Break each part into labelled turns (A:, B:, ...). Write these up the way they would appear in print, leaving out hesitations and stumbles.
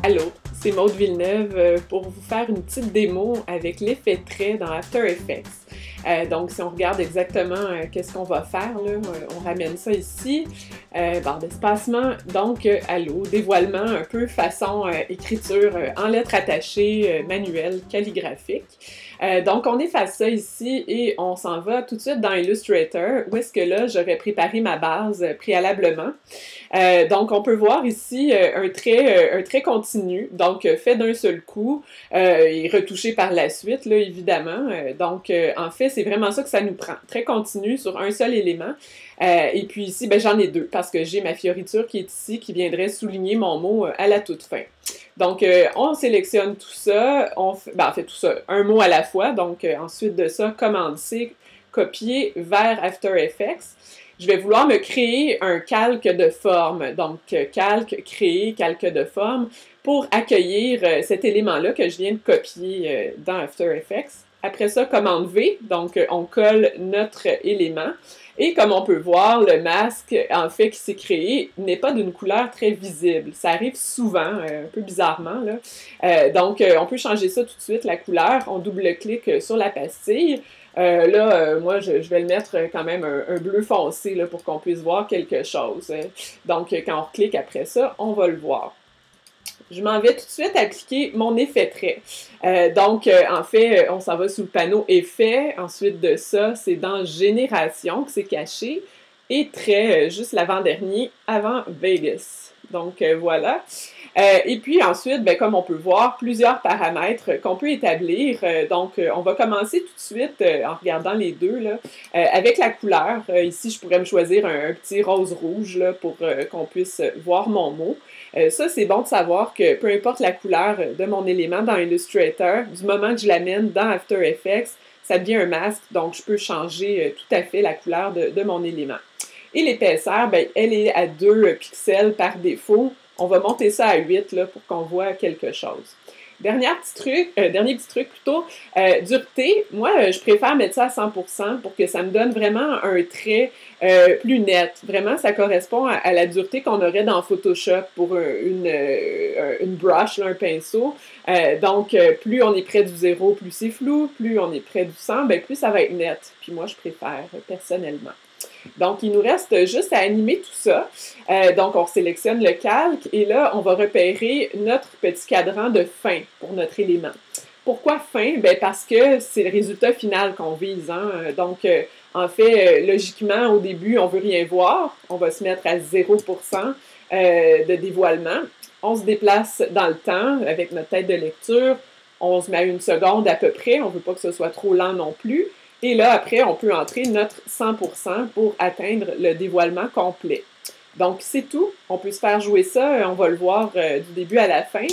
A: Allô, c'est Maude Villeneuve pour vous faire une petite démo avec l'effet trait dans After Effects. Donc, si on regarde exactement qu'est-ce qu'on va faire, là, on ramène ça ici, barre d'espacement, donc allô, dévoilement un peu façon écriture en lettres attachées, manuelle, calligraphique. Donc, on efface ça ici et on s'en va tout de suite dans Illustrator, où est-ce que là, j'aurais préparé ma base préalablement. Donc, on peut voir ici un trait continu, donc fait d'un seul coup et retouché par la suite, là, évidemment. Donc, en fait, c'est vraiment ça que ça nous prend. Trait continu sur un seul élément. Et puis ici, ben, j'en ai deux, parce que j'ai ma fioriture qui est ici, qui viendrait souligner mon mot à la toute fin. Donc, on sélectionne tout ça, on fait tout ça, un mot à la fois. Donc, ensuite de ça, commande C, copier vers After Effects. Je vais vouloir me créer un calque de forme. Donc, calque, créer, calque de forme, pour accueillir cet élément-là que je viens de copier dans After Effects. Après ça, commande V, donc on colle notre élément. Et comme on peut voir, le masque, en fait, qui s'est créé, n'est pas d'une couleur très visible. Ça arrive souvent, un peu bizarrement, là. Donc, on peut changer ça tout de suite, la couleur. On double-clique sur la pastille. Moi, je vais le mettre quand même un bleu foncé là, pour qu'on puisse voir quelque chose. Donc, quand on reclique après ça, on va le voir. Je m'en vais tout de suite appliquer mon effet trait. En fait, on s'en va sous le panneau Effet. Ensuite de ça, c'est dans Génération que c'est caché. Et Trait, juste l'avant-dernier, avant Vegas. Donc, voilà. Et puis ensuite, ben, comme on peut voir, plusieurs paramètres qu'on peut établir. On va commencer tout de suite, en regardant les deux, là, avec la couleur. Ici, je pourrais me choisir un petit rose-rouge là, pour qu'on puisse voir mon mot. Ça, c'est bon de savoir que peu importe la couleur de mon élément dans Illustrator, du moment que je l'amène dans After Effects, ça devient un masque, donc je peux changer tout à fait la couleur de mon élément. Et l'épaisseur, ben, elle est à 2 pixels par défaut. On va monter ça à 8 là, pour qu'on voit quelque chose. Dernier petit truc plutôt, dureté. Moi, je préfère mettre ça à 100% pour que ça me donne vraiment un trait plus net. Vraiment, ça correspond à la dureté qu'on aurait dans Photoshop pour une brush, là, un pinceau. Plus on est près du 0, plus c'est flou. Plus on est près du 100, ben, plus ça va être net. Puis moi, je préfère personnellement. Donc, il nous reste juste à animer tout ça. Donc, on sélectionne le calque et là, on va repérer notre petit cadran de fin pour notre élément. Pourquoi fin? Ben parce que c'est le résultat final qu'on vise. Hein? Donc, en fait, logiquement, au début, on ne veut rien voir. On va se mettre à 0% de dévoilement. On se déplace dans le temps avec notre tête de lecture. On se met à 1 seconde à peu près. On ne veut pas que ce soit trop lent non plus. Et là, après, on peut entrer notre 100% pour atteindre le dévoilement complet. Donc, c'est tout. On peut se faire jouer ça. On va le voir du début à la fin.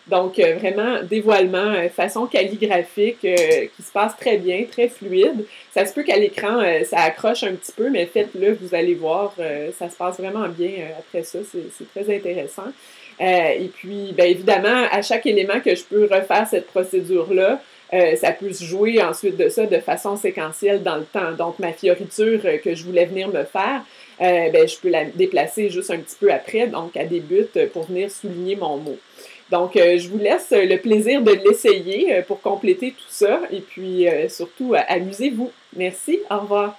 A: Donc, vraiment, dévoilement façon calligraphique qui se passe très bien, très fluide. Ça se peut qu'à l'écran, ça accroche un petit peu, mais faites-le, vous allez voir, ça se passe vraiment bien après ça. C'est très intéressant. Et puis, bien évidemment, à chaque élément que je peux refaire cette procédure-là, ça peut se jouer ensuite de ça de façon séquentielle dans le temps. Donc, ma fioriture que je voulais venir me faire, je peux la déplacer juste un petit peu après, donc elle débute pour venir souligner mon mot. Donc, je vous laisse le plaisir de l'essayer pour compléter tout ça et puis surtout, amusez-vous. Merci, au revoir.